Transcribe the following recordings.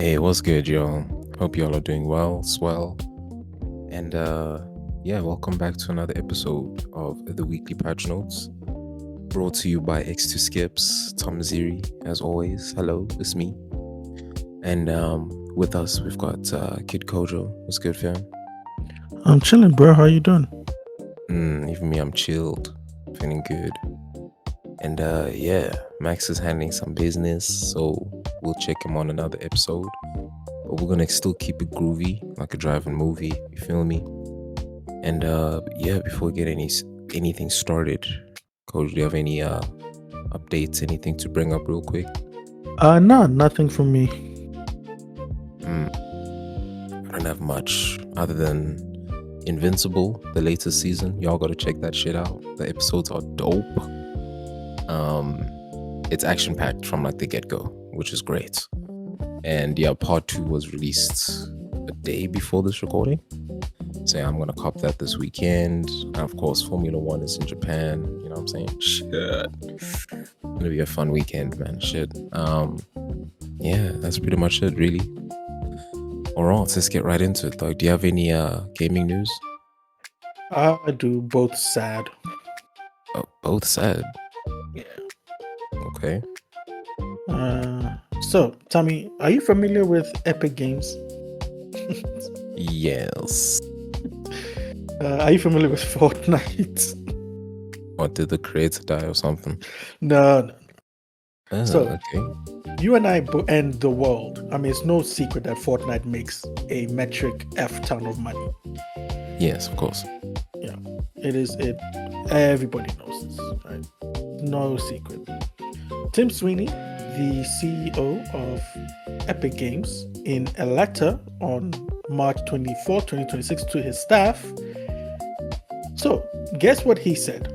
Hey, what's good, y'all? Hope y'all are doing well, swell. And yeah, welcome back to another episode of the Weekly Patch Notes, brought to you by X2 Skips, Tom Ziri, as always. Hello, it's me. And with us, we've got Kid Kojo. What's good, fam? I'm chilling, bro. How you doing? Even me, I'm chilled, feeling good. And yeah, Max is handling some business, so we'll check him on another episode. But we're gonna still keep it groovy, like a driving movie. You feel me? And yeah, before we get anything started, Coach, do you have any updates? Anything to bring up real quick? No, nothing from me. I don't have much other than Invincible, the latest season. Y'all gotta check that shit out. The episodes are dope. It's action packed from like the get go, which is great. And yeah, part 2 was released a day before this recording. So yeah, I'm gonna cop that this weekend. And of course, Formula 1 is in Japan. You know what I'm saying? Shit. It's gonna be a fun weekend, man. Shit. Yeah, that's pretty much it, really. Alright, let's get right into it, though. Do you have any gaming news? I do, both sad. Oh, both sad. Yeah. Okay. So, Tommy, are you familiar with Epic Games? Yes. Are you familiar with Fortnite? Or did the creator die or something? No. Oh, So, okay. You and I and the world. I mean, it's no secret that Fortnite makes a metric F ton of money. Yes, of course. Yeah, it is. Everybody knows this, right? No secret. Tim Sweeney, the CEO of Epic Games, in a letter on March 24, 2026 to his staff. So, guess what he said?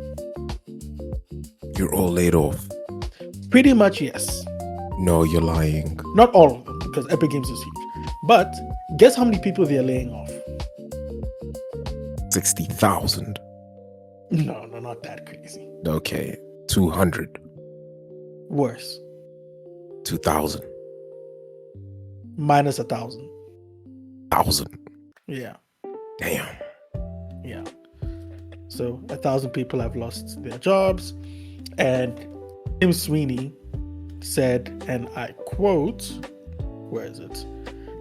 You're all laid off. Pretty much, yes. No, you're lying. Not all of them, because Epic Games is huge. But guess how many people they're laying off? 60,000. No, not that crazy. Okay, 200. Worse. 2,000. Minus 1,000. 1,000. Yeah. Damn. Yeah. So 1,000 people have lost their jobs, and Tim Sweeney said, and I quote, where is it?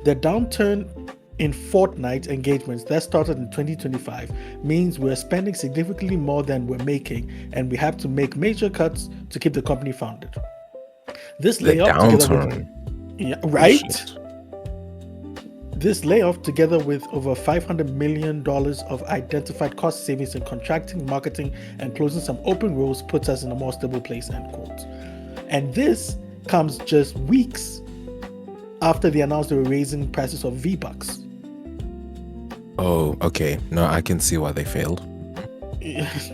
The downturn in Fortnite engagements that started in 2025 means we're spending significantly more than we're making, and we have to make major cuts to keep the company funded. This layoff, This layoff, together with over $500 million of identified cost savings in contracting, marketing, and closing some open roles, puts us in a more stable place, end quote. And this comes just weeks after they announced they were raising prices of V-Bucks. Oh, okay. No, I can see why they failed.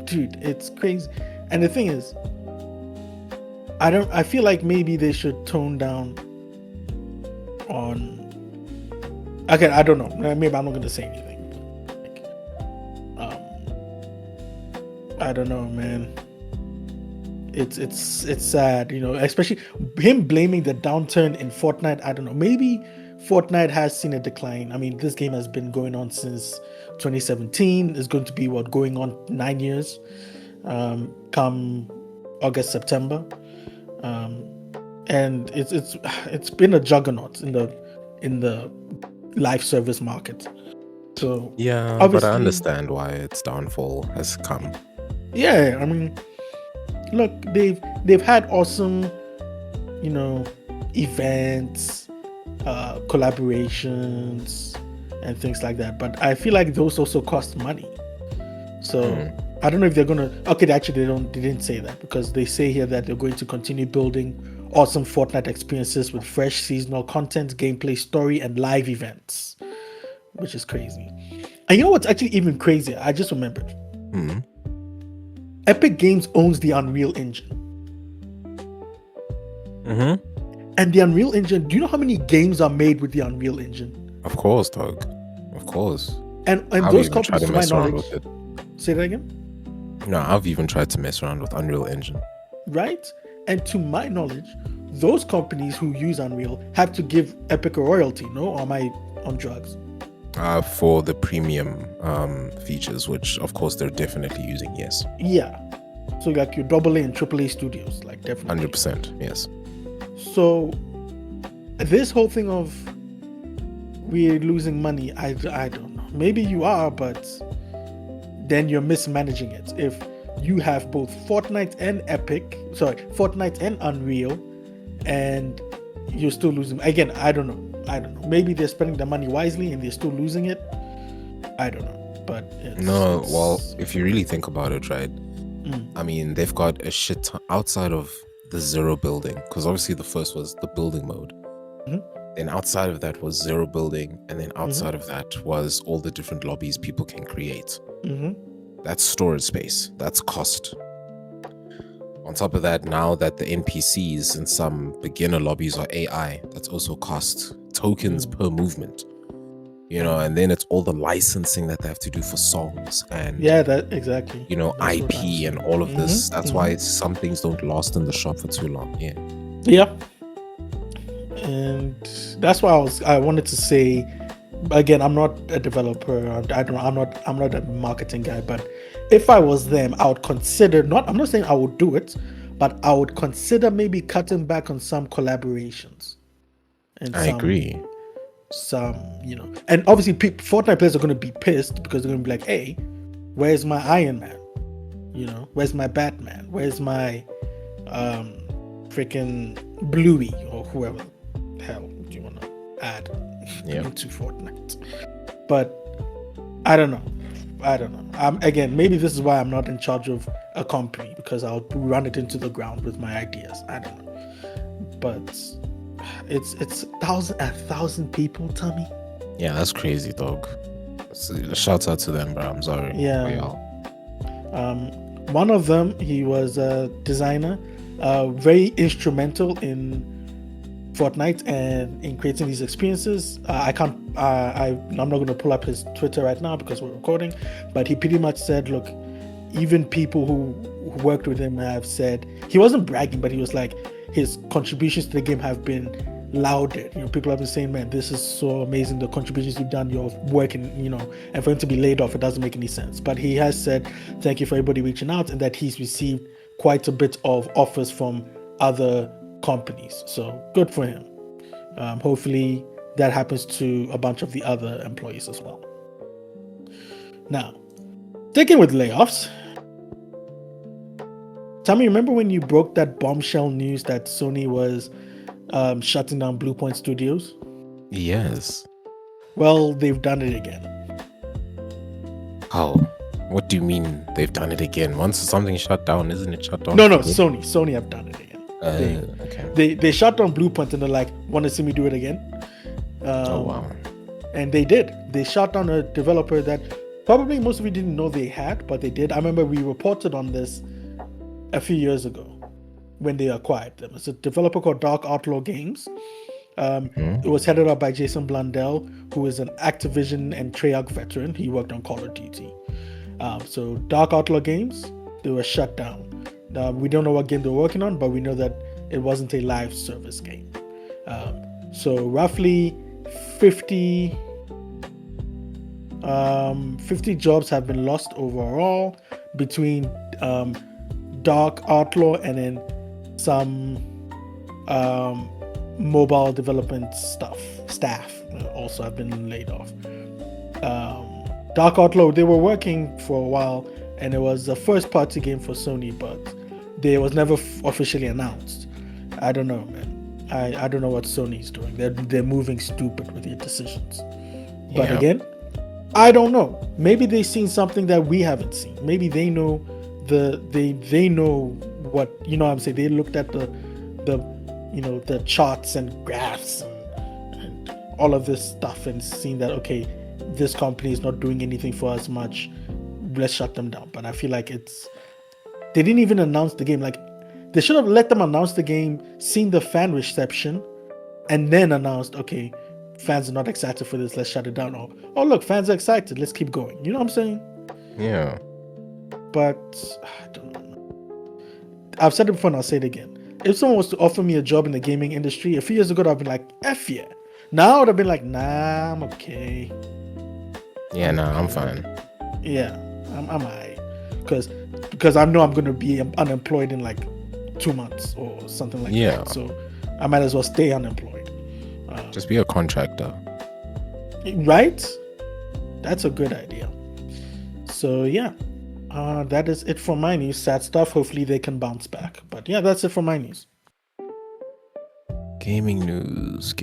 Dude, it's crazy. And the thing is, I feel like maybe they should tone down on... Okay, I don't know. Maybe I'm not going to say anything. I don't know, man. It's sad, you know, especially him blaming the downturn in Fortnite. I don't know. Maybe Fortnite has seen a decline. I mean, this game has been going on since 2017. It's going to be going on 9 years, come August, September, and it's been a juggernaut in the live service market. So yeah, but I understand why its downfall has come. Yeah, I mean, look, they've had awesome, you know, events, collaborations, and things like that. But I feel like those also cost money. So I don't know if they're gonna. Okay, actually, they didn't say that, because they say here that they're going to continue building awesome Fortnite experiences with fresh seasonal content, gameplay, story, and live events, which is crazy. And you know what's actually even crazier? I just remembered. Epic Games owns the Unreal Engine. And the Unreal Engine, do you know how many games are made with the Unreal Engine? Of course, dog. Of course. And those companies, to my knowledge... Say that again? No, I've even tried to mess around with Unreal Engine. Right? And to my knowledge, those companies who use Unreal have to give Epic a royalty, no? Or am I on drugs? For the premium features, which of course they're definitely using, yes. Yeah. So like your AA and AAA studios, like definitely. 100%, yes. So this whole thing of we're losing money, I don't know. Maybe you are, but then you're mismanaging it. If you have both Fortnite and Fortnite and Unreal, and you're still losing. Again, I don't know. Maybe they're spending the money wisely and they're still losing it. I don't know. But well, if you really think about it, right? I mean, they've got a shit ton outside of the zero building, because obviously the first was the building mode. Then outside of that was zero building, and then outside of that was all the different lobbies people can create. That's storage space. That's cost. On top of that, now that the NPCs in some beginner lobbies are AI, that's also cost. Tokens per movement. And then it's all the licensing that they have to do for songs and that exactly. That's IP and all of this. That's why some things don't last in the shop for too long. Yeah. And that's why I wanted to say, again, I'm not a developer. I'm not a marketing guy, but if I was them, I would consider I'm not saying I would do it, but I would consider maybe cutting back on some collaborations. And I agree. Some, and obviously Fortnite players are going to be pissed because they're going to be like, hey, where's my Iron Man? Where's my Batman? Where's my freaking Bluey or whoever the hell do you want to add into Fortnite? But I don't know. Again, maybe this is why I'm not in charge of a company, because I'll run it into the ground with my ideas. I don't know. But it's 1,000 people, Tommy. Yeah, that's crazy, dog. Shout out to them, bro. I'm sorry. Yeah. One of them, he was a designer, very instrumental in Fortnite and in creating these experiences. I'm not going to pull up his Twitter right now because we're recording, but he pretty much said, look, even people who worked with him have said, he wasn't bragging, but he was like, his contributions to the game have been lauded. People have been saying, man, this is so amazing, the contributions you've done, your work, and and for him to be laid off, it doesn't make any sense. But he has said thank you for everybody reaching out, and that he's received quite a bit of offers from other companies. So good for him. Hopefully that happens to a bunch of the other employees as well. Now, sticking with layoffs, Tommy, remember when you broke that bombshell news that Sony was shutting down Blue Point Studios? Yes. Well, they've done it again. How? What do you mean they've done it again? Once something shut down, isn't it shut down? No, Sony have done it again. Okay. They shut down Blue Point and they're like, want to see me do it again? Oh, wow. And they did. They shut down a developer that probably most of you didn't know they had, but they did. I remember we reported on this a few years ago when they acquired them. It's a developer called Dark Outlaw Games. It was headed up by Jason Blundell, who is an Activision and Treyarch veteran. He worked on Call of Duty. So Dark Outlaw Games, they were shut down. We don't know what game they're working on, but we know that it wasn't a live service game. So roughly 50 jobs have been lost overall between Dark Outlaw and then some mobile development staff also have been laid off. Dark Outlaw, they were working for a while, and it was a first party game for Sony, but they was never officially announced. I don't know, man. I don't know what Sony's doing. They're moving stupid with their decisions. But again, I don't know. Maybe they've seen something that we haven't seen. Maybe they know they know what, what I'm saying. They looked at the charts and graphs and all of this stuff and seen that, okay, this company is not doing anything for us much. Let's shut them down. But I feel like they didn't even announce the game. Like, they should have let them announce the game, seen the fan reception, and then announced, okay, fans are not excited for this, let's shut it down. Or, oh, look, fans are excited, let's keep going. You know what I'm saying? Yeah. But I don't know. I've said it before and I'll say it again. if someone was to offer me a job in the gaming industry a few years ago, I'd be like, F yeah. Now I would have been like, nah, I'm okay. Yeah, I'm fine. Yeah, I'm alright. Because I know I'm going to be unemployed in like 2 months or something like that. So I might as well stay unemployed. Just be a contractor. Right? That's a good idea. So yeah, that is it for my news. Sad stuff. Hopefully they can bounce back. But yeah, that's it for my news. Gaming news.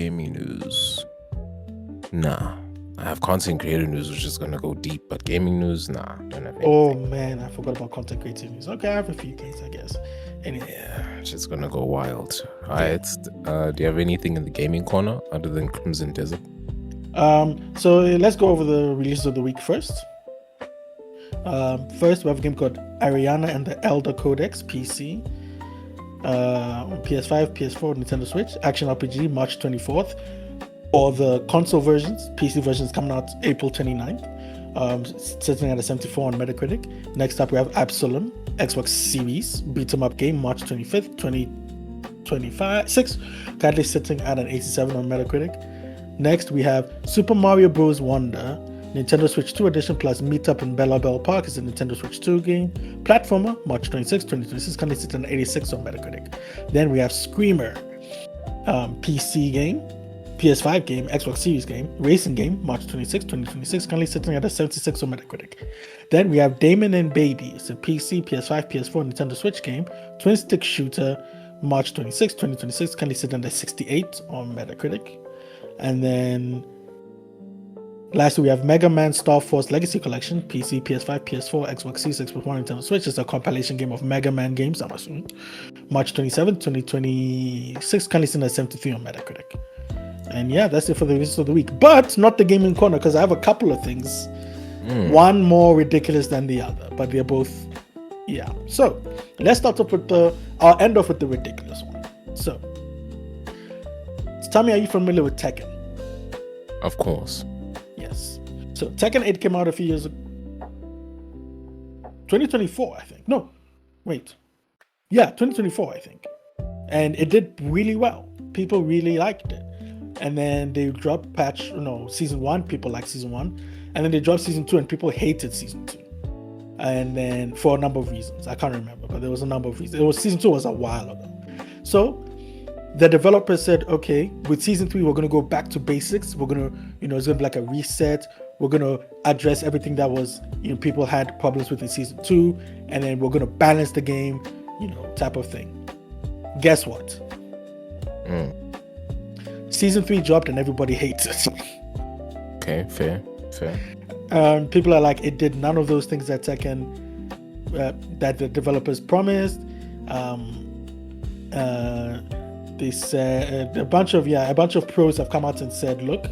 Nah. I have content creator news, which is going to go deep, but gaming news, nah. Don't have anything. Oh man, I forgot about content creator news. Okay, I have a few things, I guess. Anyway. Yeah, it's just going to go wild. All right. Do you have anything in the gaming corner other than Crimson Desert? So let's go over the releases of the week first. First, we have a game called Ariana and the Elder Codex PC. On PS5, PS4, Nintendo Switch. Action RPG, March 24th. Or the console versions, PC versions coming out April 29th. Sitting at a 74 on Metacritic. Next up, we have Absalom, Xbox Series, beat 'em up game, March 25th, 2026. Currently sitting at an 87 on Metacritic. Next, we have Super Mario Bros. Wonder, Nintendo Switch 2 Edition plus Meetup in Bella Bell Park is a Nintendo Switch 2 game. Platformer, March 26, 2026, currently sits at an 86 on Metacritic. Then we have Screamer, PC game, PS5 game, Xbox Series game, racing game, March 26, 2026, currently sitting at a 76 on Metacritic. Then we have Damon and Baby. It's a PC, PS5, PS4, Nintendo Switch game, twin stick shooter, March 26, 2026, currently sitting at a 68 on Metacritic. And then lastly, we have Mega Man Star Force Legacy Collection, PC, PS5, PS4, Xbox Series, Xbox One, Nintendo Switch. It's a compilation game of Mega Man games, I'm assuming. March 27, 2026, currently sitting at 73 on Metacritic. And yeah, that's it for the releases of the week. But not the gaming corner, because I have a couple of things. One more ridiculous than the other, but they're both, yeah. So let's start off with I'll end off with the ridiculous one. So, Tommy, are you familiar with Tekken? Of course. Yes. So Tekken 8 came out a few years ago. 2024, I think. No, wait. Yeah, 2024, I think. And it did really well. People really liked it. And then they dropped season 1, people liked season 1. And then they dropped season 2 and people hated season 2. And then for a number of reasons. I can't remember, but there was a number of reasons. Season 2 was a while ago. So the developer said, okay, with season 3, we're going to go back to basics. We're going to, it's going to be like a reset. We're going to address everything that was, people had problems with in season 2. And then we're going to balance the game, type of thing. Guess what? Season 3 dropped and everybody hates it. Okay, fair. People are like, it did none of those things that Tekken, that the developers promised. They said a bunch of pros have come out and said, look,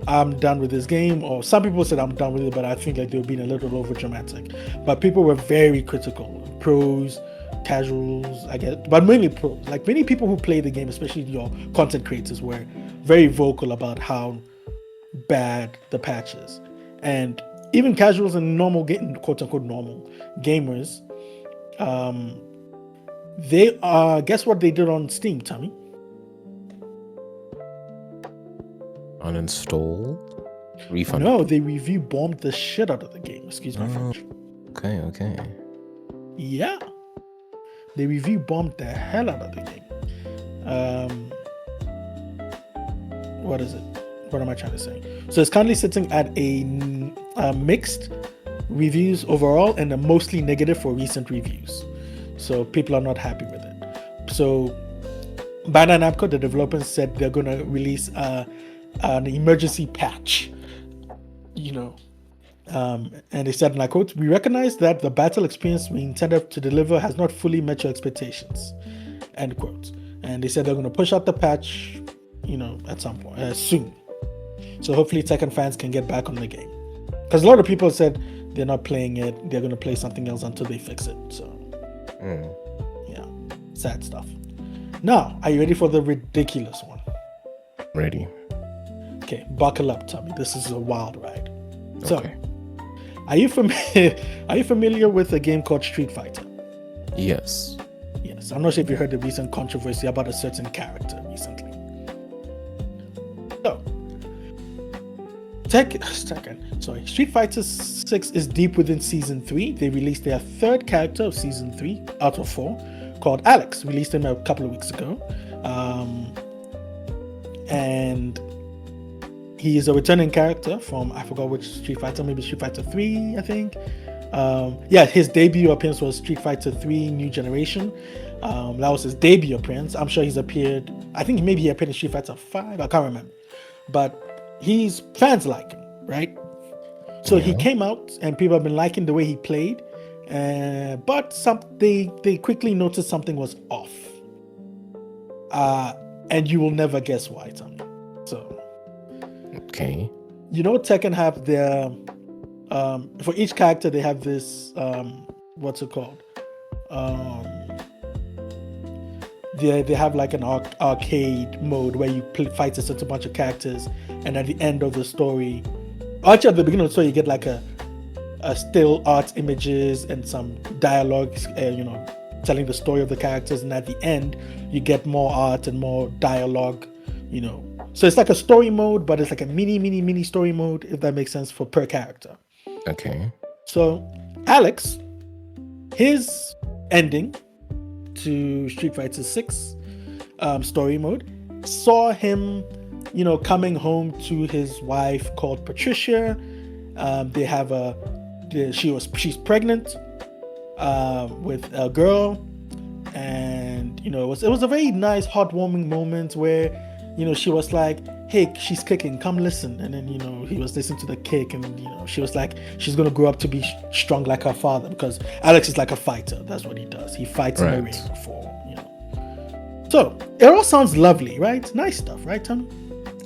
I'm done with this game. Or some people said I'm done with it, but I think like they were being a little over dramatic. But people were very critical. Pros, casuals, I guess, but mainly pros. Like many people who play the game, especially your content creators, were very vocal about how bad the patch is. And even casuals and normal, quote unquote normal gamers, they guess what they did on Steam, Tommy? Uninstalled? Refund? No, they review bombed the shit out of the game. Excuse me, French. Okay. Yeah. They review bombed the hell out of the game. What is it? What am I trying to say? So it's currently sitting at a mixed reviews overall and a mostly negative for recent reviews. So people are not happy with it. So Bandai Namco, the developers, said they're going to release an emergency patch. And they said, and I quote, "We recognize that the battle experience we intended to deliver has not fully met your expectations." End quote. And they said they're going to push out the patch, at some point, soon. So hopefully Tekken fans can get back on the game. Because a lot of people said they're not playing it, they're going to play something else until they fix it. So, yeah, sad stuff. Now, are you ready for the ridiculous one? Ready. Okay, buckle up, Tommy. This is a wild ride. So, okay. Are you familiar with a game called Street Fighter? Yes. Yes, I'm not sure if you heard the recent controversy about a certain character recently. So, Street Fighter 6 is deep within Season 3. They released their third character of Season 3 out of 4, called Alex. Released him a couple of weeks ago. And he is a returning character from, I forgot which Street Fighter, maybe Street Fighter 3, I think. His debut appearance was Street Fighter 3 New Generation. That was his debut appearance. I'm sure he's appeared, I think maybe he appeared in Street Fighter 5, I can't remember. But fans like him, right? So he came out and people have been liking the way he played. But they quickly noticed something was off. And you will never guess why, Tommy. So, okay. You know, Tekken have their for each character they have this what's it called? They have like an arcade mode where you fight a certain bunch of characters, and at the end of the story, actually at the beginning of the story, you get like a still art images and some dialogues, telling the story of the characters, and at the end you get more art and more dialogue, so it's like a story mode, but it's like a mini story mode, if that makes sense, for per character. Okay. So Alex, his ending to Street Fighter 6 story mode saw him coming home to his wife called Patricia. They have she's pregnant with a girl, and it was a very nice heartwarming moment where she was like, hey, she's kicking, come listen. And then he was listening to the kick, and she was like, she's gonna grow up to be strong like her father, because Alex is like a fighter. That's what he does. He fights in the ring so it all sounds lovely, right? Nice stuff, right, Tommy?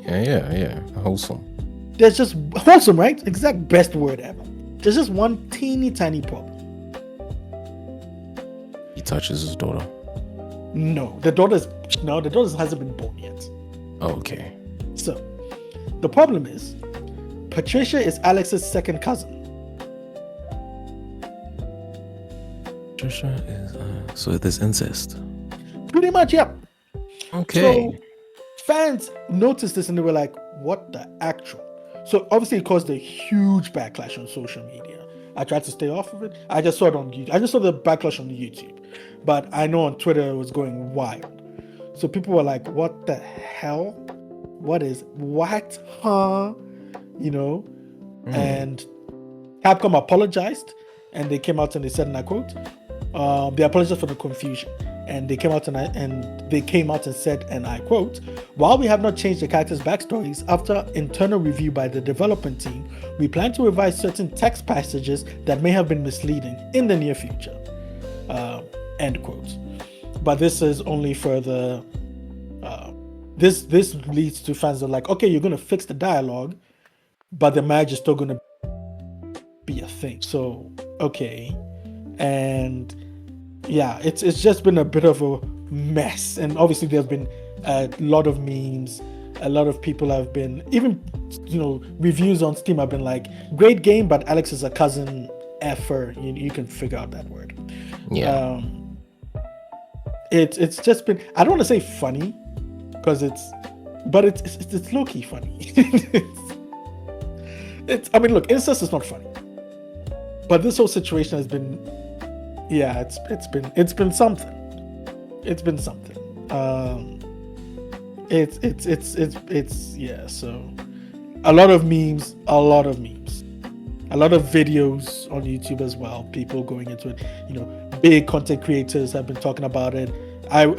Yeah, wholesome. There's just wholesome, right? Exact best word ever. There's just one teeny tiny problem. He touches his daughter. No, the daughter hasn't been born yet. Oh, okay. So the problem is, Patricia is Alex's second cousin. Patricia is so there's incest. Pretty much, yeah. Okay. So fans noticed this and they were like, what the actual? So obviously it caused a huge backlash on social media. I tried to stay off of it. I just saw it on YouTube. I just saw the backlash on YouTube. But I know on Twitter it was going wild. So people were like, what the hell? What? Huh? And Capcom apologized, and they came out and they said, and I quote, they apologized for the confusion. And they came out and said, and I quote, while we have not changed the characters' backstories, after internal review by the development team, we plan to revise certain text passages that may have been misleading in the near future. End quote. But this is only further. This leads to fans that are like, okay, you're going to fix the dialogue, but the marriage is still going to be a thing. So, okay. And yeah, it's just been a bit of a mess. And obviously there's been a lot of memes. A lot of people have been, even, reviews on Steam have been like, great game, but Alex is a cousin effer. You can figure out that word. Yeah. It's just been, I don't want to say funny, because it's low-key funny. Look, incest is not funny, but this whole situation has been, it's been something. It's been something. So a lot of memes, a lot of videos on YouTube as well, people going into it. Big content creators have been talking about it. There have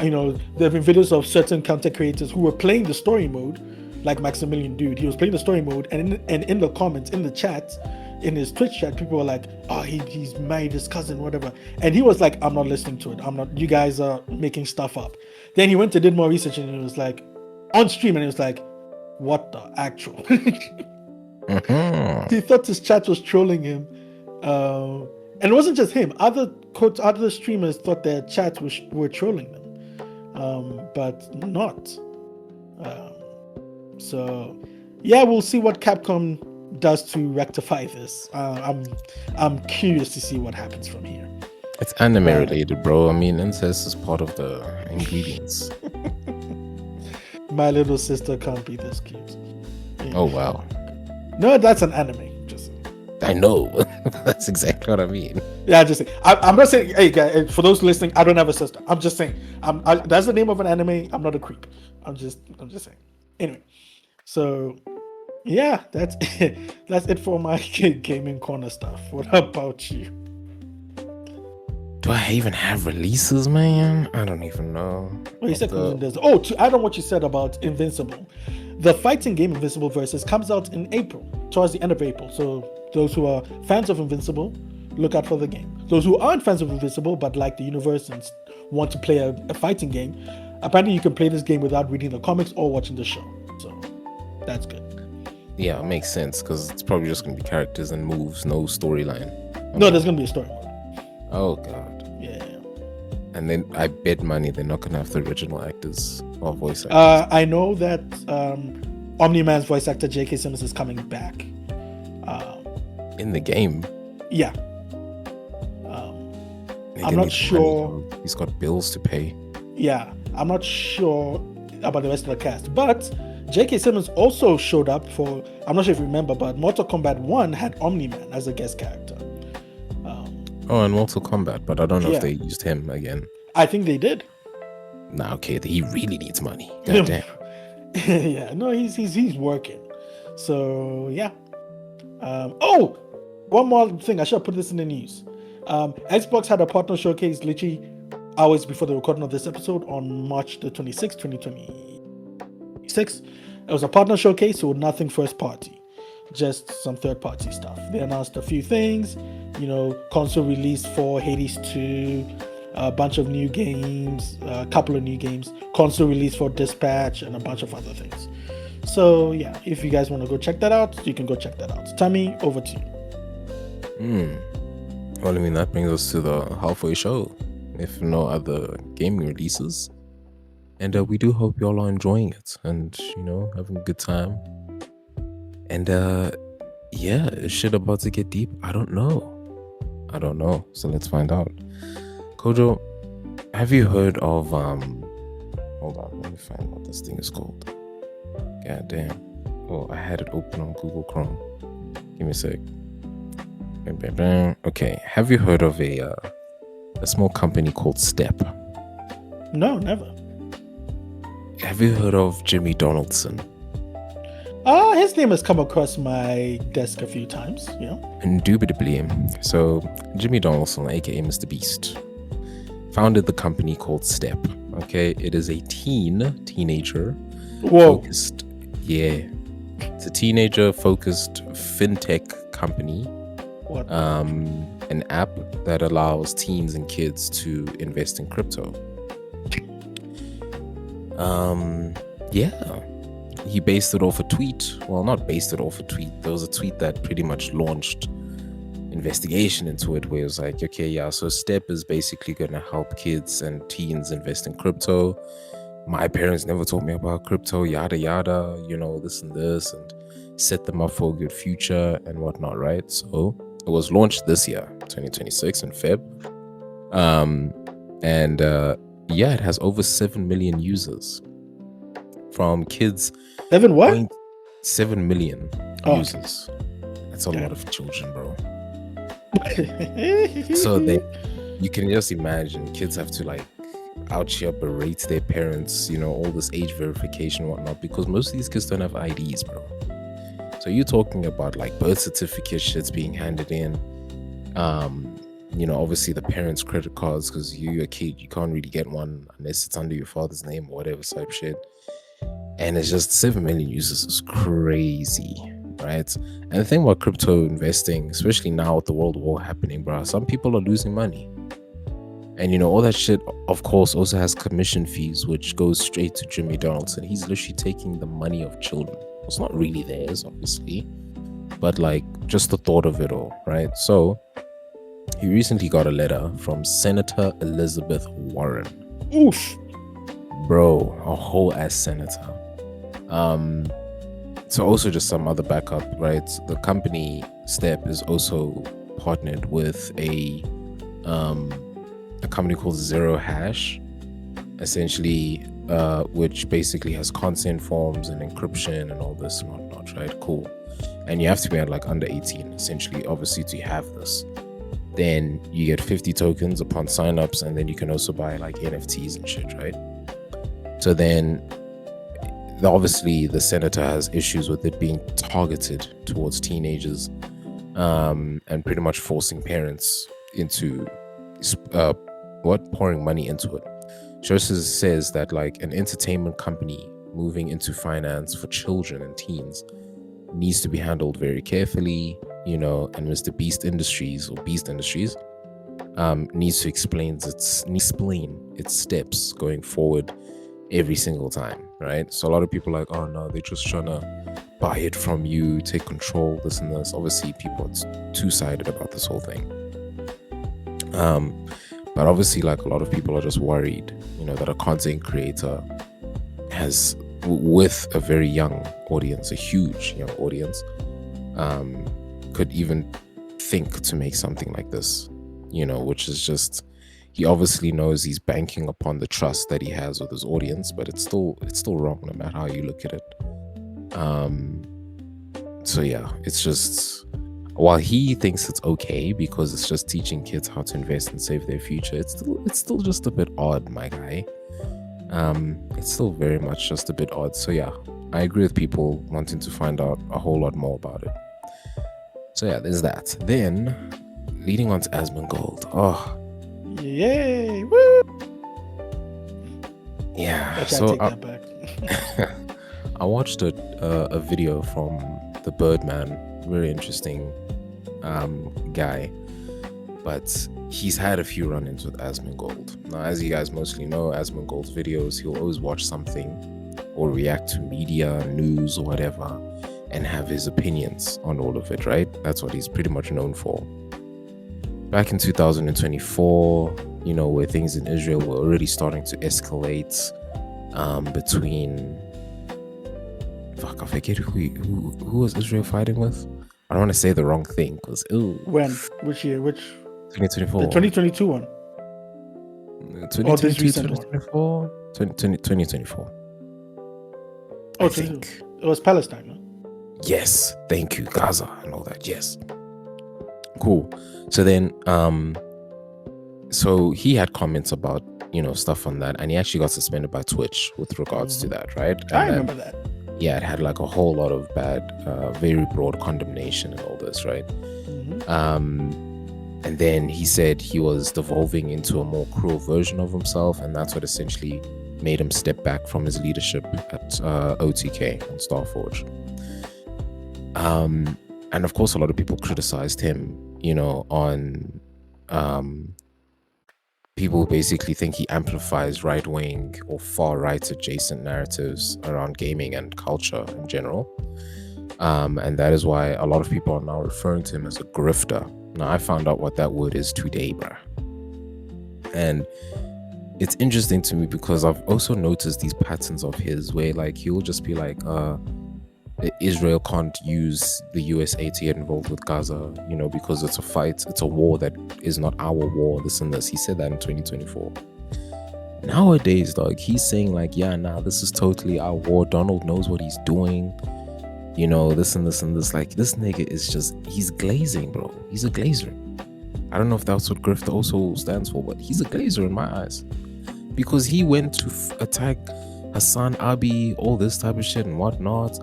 been videos of certain content creators who were playing the story mode, like Maximilian Dude. He was playing the story mode, and in the comments, in the chat, in his Twitch chat, people were like, oh, he's married his cousin, whatever. And he was like, I'm not listening to it. You guys are making stuff up. Then he went and did more research, and it was like, on stream, and he was like, what the actual? Mm-hmm. He thought his chat was trolling him. And it wasn't just him. Other streamers thought their chats were trolling them, but not. So, yeah, we'll see what Capcom does to rectify this. I'm curious to see what happens from here. It's anime related, bro. I mean, incest is part of the ingredients. My little sister can't be this cute. Oh wow. No, that's an anime. Just I know. That's exactly what I mean. yeah, just saying. I'm not saying. Hey, guys, for those listening, I don't have a sister. I'm just saying. That's the name of an anime. I'm not a creep. I'm just saying. Anyway, so yeah, that's it. That's it for my gaming corner stuff. What about you? Do I even have releases, man? I don't even know. Well, you said to add on what you said about Invincible, the fighting game Invincible Versus comes out in April, towards the end of April. So those who are fans of Invincible, look out for the game. Those who aren't fans of Invincible but like the universe and want to play a fighting game, apparently you can play this game without reading the comics or watching the show. So that's good. Yeah, it makes sense because it's probably just going to be characters and moves, no storyline. No, there's going to be a story mode. Oh, God. Yeah. And then I bet money they're not going to have the original actors or voice actors. I know that Omni-Man's voice actor J.K. Simmons is coming back. In the game? Yeah. I'm not sure. Money, he's got bills to pay. Yeah, I'm not sure about the rest of the cast. But J.K. Simmons also showed up for, I'm not sure if you remember, but Mortal Kombat 1 had Omni-Man as a guest character. Oh, and Mortal Kombat, but I don't know if they used him again. I think they did. Nah, okay, he really needs money. God damn. Yeah, no, he's working. So yeah. Oh, one more thing. I should have put this in the news. Xbox had a partner showcase literally hours before the recording of this episode on March the 26th, 2026. It was a partner showcase, so nothing first party, just some third party stuff. They announced a few things, console release for Hades 2, a bunch of new games, a couple of new games, console release for Dispatch, and a bunch of other things. So yeah, if you guys want to go check that out, you can go check that out. Tammy, over to you. Well, I mean, that brings us to the halfway show, if no other gaming releases. And we do hope y'all are enjoying it and, having a good time. And yeah, is shit about to get deep? I don't know. So let's find out. Kojo, have you heard of hold on, let me find what this thing is called. God damn. Oh, I had it open on Google Chrome. Give me a sec. Okay, have you heard of a small company called Step? No, never. Have you heard of Jimmy Donaldson? His name has come across my desk a few times, Indubitably. So, Jimmy Donaldson, aka Mr. Beast, founded the company called Step. Okay, it is a teenager focused. Yeah, it's a teenager focused fintech company. What? An app that allows teens and kids to invest in crypto. Yeah. He based it off a tweet. Well, not based it off a tweet. There was a tweet that pretty much launched investigation into it, where it was like, okay, yeah, so Step is basically going to help kids and teens invest in crypto. My parents never taught me about crypto, yada, yada, this and this, and set them up for a good future and whatnot, right? So it was launched this year, 2026 in Feb. Yeah, it has over 7 million users. From kids. 7 what? 7 million users. That's a lot of children, bro. So you can just imagine kids have to out here berate their parents, all this age verification and whatnot, because most of these kids don't have IDs, bro. So you're talking about birth certificate shits being handed in, obviously the parents' credit cards, because you're a kid, you can't really get one unless it's under your father's name or whatever type shit. And it's just 7 million users is crazy, right? And the thing about crypto investing, especially now with the world war happening, bro, some people are losing money. And all that shit, of course, also has commission fees, which goes straight to Jimmy Donaldson. He's literally taking the money of children. It's not really theirs, obviously, but just the thought of it all, right? So he recently got a letter from Senator Elizabeth Warren. Oof. Bro, a whole ass senator. So also just some other backup, right? The company Step is also partnered with a a company called Zero Hash, essentially, which basically has consent forms and encryption and all this and whatnot, right? Cool. And you have to be at like under 18, essentially, obviously, to have this. Then you get 50 tokens upon signups, and then you can also buy like NFTs and shit, right? So then, obviously, the senator has issues with it being targeted towards teenagers, and pretty much forcing parents into pouring money into it. Joseph says that like an entertainment company moving into finance for children and teens needs to be handled very carefully, and Mr. Beast Industries needs to explain its steps going forward every single time, right? So a lot of people are like, oh no, they're just trying to buy it from you, take control, this and this. Obviously, people are two-sided about this whole thing. But obviously, like, a lot of people are just worried, that a content creator has, with a very young audience, a huge young audience, could even think to make something like this, which is just, he obviously knows he's banking upon the trust that he has with his audience, but it's still wrong no matter how you look at it. So yeah, it's just, while he thinks it's okay because it's just teaching kids how to invest and save their future, it's still just a bit odd, my guy. It's still very much just a bit odd. So yeah, I agree with people wanting to find out a whole lot more about it. So yeah, there's that. Then leading on to Asmongold. Oh, yay! Woo! Yeah. So take that back. I watched a video from the Birdman. Very interesting guy, but he's had a few run-ins with Asmongold. Now, as you guys mostly know, Asmongold's videos, he'll always watch something or react to media, news, or whatever, and have his opinions on all of it, right? That's what he's pretty much known for. Back in 2024, where things in Israel were already starting to escalate between... Fuck, I forget who was Israel fighting with? I don't want to say the wrong thing because when? Which year? Which? 2024. The 2022 one. 2022, 2024? 2024. Oh, I think. It was Palestine, no? Yes. Thank you. Gaza and all that. Yes. Cool. So then, so he had comments about, stuff on that, and he actually got suspended by Twitch with regards to that, right? And I remember that. Yeah, it had like a whole lot of bad, very broad condemnation and all this, right? And then he said he was devolving into a more cruel version of himself, and that's what essentially made him step back from his leadership at OTK on Starforge. And of course, a lot of people criticized him, on people basically think he amplifies right-wing or far-right adjacent narratives around gaming and culture in general. And that is why a lot of people are now referring to him as a grifter. Now, I found out what that word is today, bruh. And it's interesting to me because I've also noticed these patterns of his where, like, he'll just be like, Israel can't use the USA to get involved with Gaza, because it's a fight, it's a war that is not our war, this and this. He said that in 2024. Nowadays, dog, he's saying like, yeah, nah, this is totally our war. Donald knows what he's doing, this and this and this. Like, this nigga is just, he's glazing, bro. He's a glazer. I don't know if that's what grifter also stands for, but he's a glazer in my eyes. Because he went to attack Hassan Abi, all this type of shit and whatnot.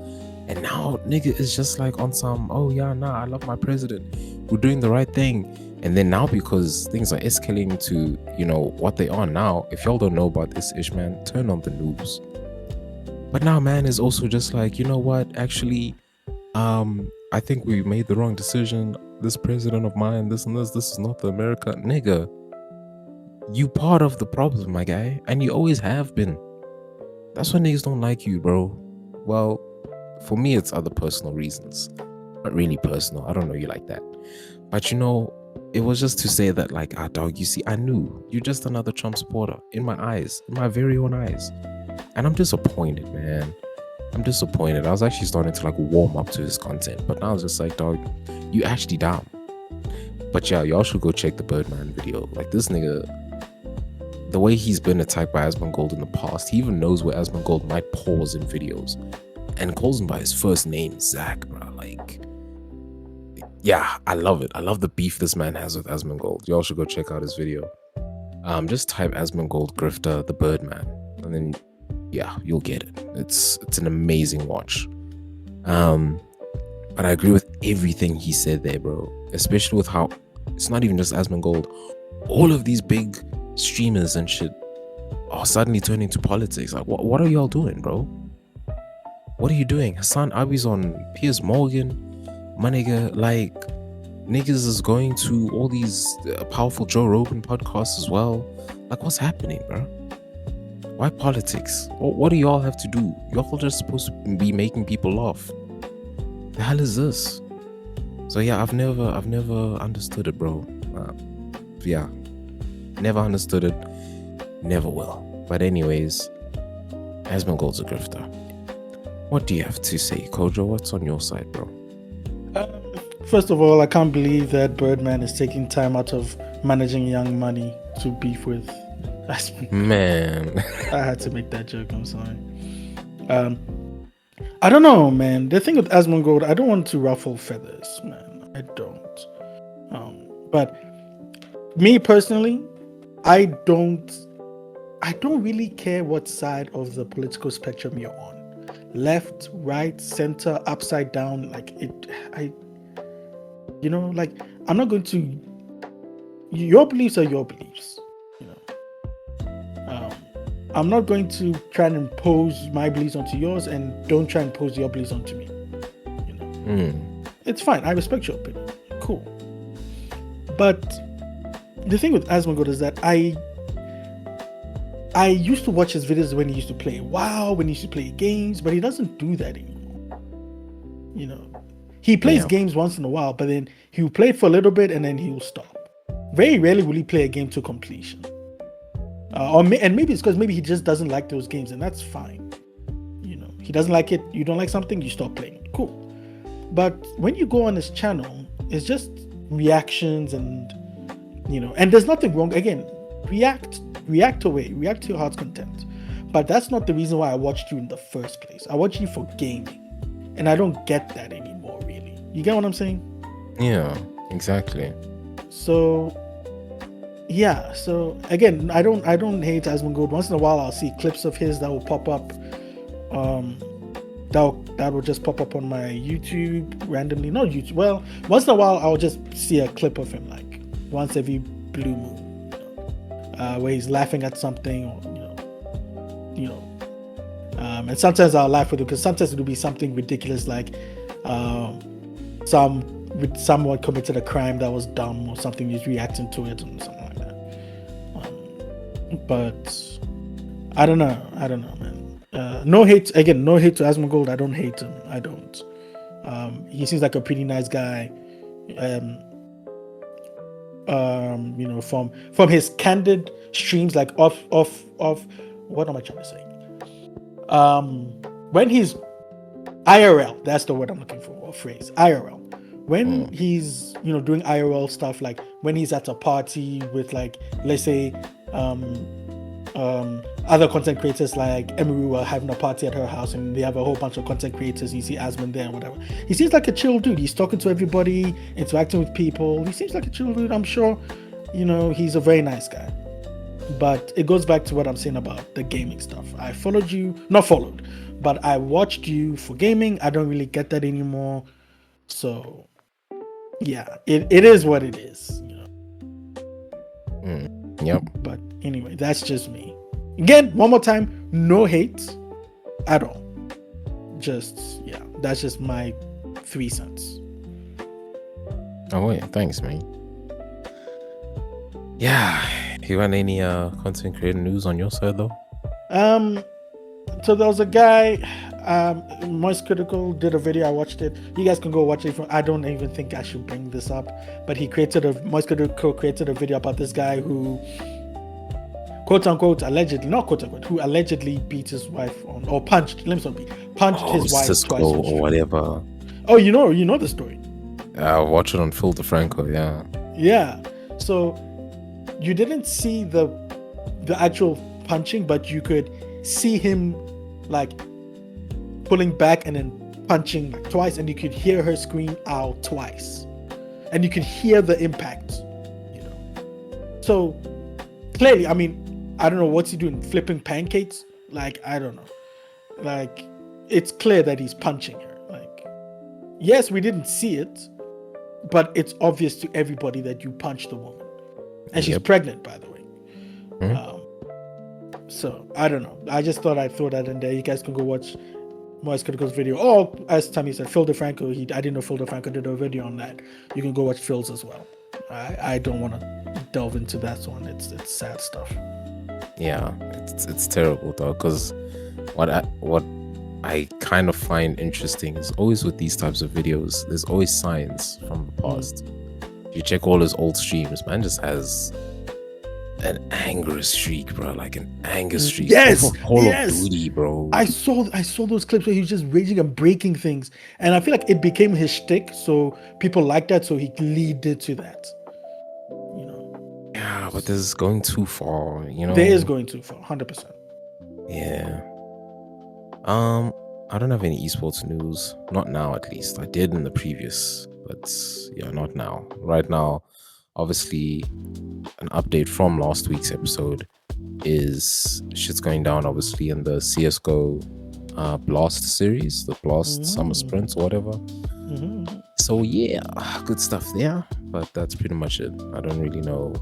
And now nigga is just like on some, oh yeah, nah, I love my president, we're doing the right thing. And then now, because things are escalating to, what they are now, if y'all don't know about this ish, man, turn on the news. But now man is also just like, you know what, actually, I think we made the wrong decision. This president of mine, this and this is not the America. Nigga, you part of the problem, my guy, and you always have been. That's why niggas don't like you, bro. Well, for me, it's other personal reasons. Not really personal. I don't know you like that. But it was just to say that, like, dog, you see, I knew you're just another Trump supporter in my eyes, in my very own eyes. And I'm disappointed, man. I'm disappointed. I was actually starting to like warm up to his content, but now I was just like, dog, you actually down. But yeah, y'all should go check the Birdman video. Like, this nigga, the way he's been attacked by Asmongold in the past, he even knows where Asmongold might pause in videos and calls him by his first name, Zach, bro. Like, yeah, I love it. I love the beef this man has with Asmongold. Y'all should go check out his video. Just type AsmonGRIFTER, the Birdman, and then yeah, you'll get it. It's an amazing watch. But I agree with everything he said there, bro. Especially with how it's not even just Asmongold. All of these big streamers and shit are suddenly turning to politics. Like, what are y'all doing, bro? What are you doing? Hassan Abi's on Piers Morgan, my nigga. Like, niggas is going to all these powerful Joe Rogan podcasts as well. Like, what's happening, bro? Why politics? What do y'all have to do? Y'all just supposed to be making people laugh. The hell is this? So yeah, I've never understood it, bro. Yeah, never understood it, never will. But anyways, AsmonGold's a grifter. What do you have to say, Kojo? What's on your side, bro? First of all, I can't believe that Birdman is taking time out of managing Young Money to beef with Asmongold. Man, I had to make that joke. I'm sorry. I don't know, man. The thing with Asmongold, I don't want to ruffle feathers, man. I don't. But me personally, I don't really care what side of the political spectrum you're on. Left, right, center, upside down, like I'm not going to. Your beliefs are your beliefs, you know. I'm not going to try and impose my beliefs onto yours, and don't try and impose your beliefs onto me. You know, It's fine. I respect your opinion. Cool. But the thing with Asmongold is that I used to watch his videos when he used to play WoW, when he used to play games, but he doesn't do that anymore. You know, he plays games once in a while, but then he'll play it for a little bit and then he'll stop. Very rarely will he play a game to completion. And maybe it's because maybe he just doesn't like those games, and that's fine. You know, he doesn't like it. You don't like something, you stop playing it. Cool. But when you go on his channel, it's just reactions and, you know, and there's nothing wrong. Again, react away, react to your heart's content. But that's not the reason why I watched you in the first place. I watched you for gaming, and I don't get that anymore, really. You get what I'm saying? Yeah, exactly. So yeah, so again, I don't hate Asmongold. Once in a while I'll see clips of his that will pop up, that will just pop up on my YouTube randomly. Not YouTube, well, once in a while I'll just see a clip of him, like once every blue moon, where he's laughing at something, or and sometimes I'll laugh with it, because sometimes it'll be something ridiculous, like someone committed a crime that was dumb or something, he's reacting to it and something like that. But I don't know, man. No hate to Asmongold. I don't hate him. I don't. He seems like a pretty nice guy. From his candid streams, like off. What am I trying to say? When he's IRL, that's the word I'm looking for, or phrase, IRL. When he's, doing IRL stuff, like when he's at a party with, like, let's say, other content creators, like Emiru are having a party at her house, and they have a whole bunch of content creators. You see Asmon there and whatever. He seems like a chill dude. He's talking to everybody, interacting with people. He seems like a chill dude. I'm sure, he's a very nice guy. But it goes back to what I'm saying about the gaming stuff. I followed you, not followed, but I watched you for gaming. I don't really get that anymore. So yeah, it is what it is. Yep. But anyway, that's just me. Again, one more time, no hate at all. That's just my 3 cents. Oh yeah, thanks, man. Yeah. You got any content creator news on your side though? So there was a guy, Moist Critical did a video. I watched it. You guys can go watch it. I don't even think I should bring this up, but Moist Critical created a video about this guy who, quote unquote, who allegedly beat his wife or punched his wife Cisco twice or whatever. Oh, you know the story. Watch it on Phil DeFranco. Yeah. Yeah. So you didn't see the the actual punching, but you could see him like pulling back and then punching like twice, and you could hear her scream "ow" twice, and you could hear the impact, you know. So clearly, I mean, I don't know what's he doing, flipping pancakes, like I don't know, like it's clear that he's punching her. Like, yes, we didn't see it, but it's obvious to everybody that you punched the woman, and she's pregnant, by the way. So I don't know. I just thought I'd throw that in there. You guys can go watch Moise Critical's video. Oh, as Tammy said, Phil DeFranco. I didn't know Phil DeFranco did a video on that. You can go watch Phil's as well. I don't want to delve into that one. It's sad stuff. Yeah, it's terrible though, because what I kind of find interesting is always with these types of videos, there's always signs from the past. If you check all his old streams, man just has an anger streak, bro, like an anger streak. Yes, Call of Duty, bro. I saw those clips where he was just raging and breaking things, and I feel like it became his shtick. So people like that, so he leaded to that. You know. Yeah, but this is going too far. You know, there is going too far, 100%. Yeah. I don't have any esports news, not now at least. I did in the previous, but yeah, not now. Right now, obviously, an update from last week's episode is shit's going down, obviously, in the CSGO Blast series, the Blast Summer Sprints or whatever. So yeah, good stuff there, but that's pretty much it. I don't really know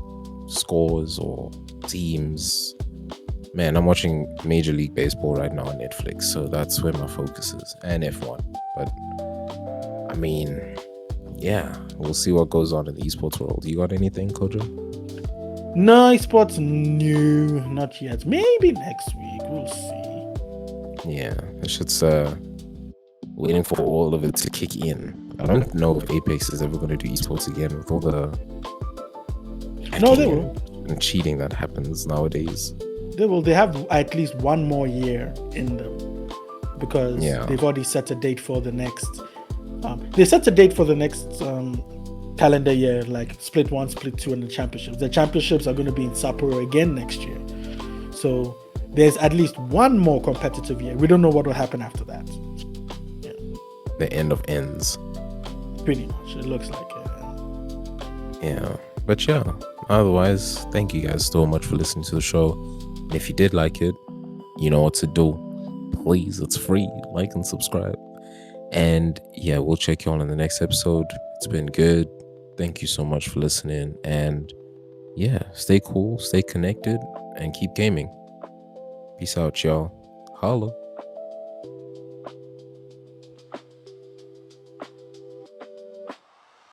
scores or teams. Man, I'm watching Major League Baseball right now on Netflix, so that's where my focus is, and F1. But I mean, yeah, we'll see what goes on in the esports world. You got anything, Kojo? No esports new, not yet. Maybe next week, we'll see. Yeah, it's just waiting for all of it to kick in. I don't know if Apex is ever going to do esports again with all the they will. And cheating that happens nowadays. They will. They have at least one more year in them, because they've already set a date for the next. They set a date for the next calendar year, like split 1, split 2, and the championships. The championships are going to be in Sapporo again next year. So there's at least one more competitive year. We don't know what will happen after that. Yeah. The end of ends. Pretty much, it looks like it. Yeah, but yeah. Otherwise, thank you guys so much for listening to the show. And if you did like it, you know what to do. Please, it's free. Like and subscribe. And yeah, we'll check you all in the next episode. It's been good. Thank you so much for listening. And yeah, stay cool, stay connected, and keep gaming. Peace out, y'all. Holla.